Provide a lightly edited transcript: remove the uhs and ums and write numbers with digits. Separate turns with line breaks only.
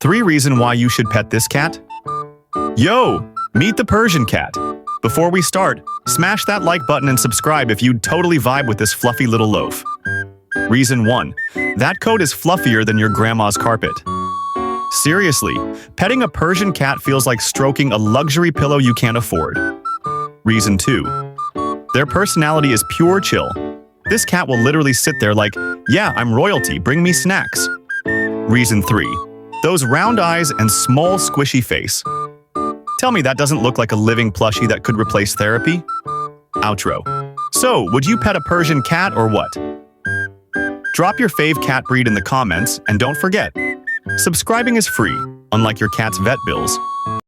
3 reasons why you should pet this cat. Yo! Meet the Persian cat. Before we start, smash that like button and subscribe if you'd totally vibe with this fluffy little loaf. Reason 1. That coat is fluffier than your grandma's carpet. Seriously, petting a Persian cat feels like stroking a luxury pillow you can't afford. Reason 2. Their personality is pure chill. This cat will literally sit there like, yeah, I'm royalty, bring me snacks. Reason 3. Those round eyes and small squishy face. Tell me that doesn't look like a living plushie that could replace therapy? Outro. So, would you pet a Persian cat or what? Drop your fave cat breed in the comments, and don't forget, subscribing is free, unlike your cat's vet bills.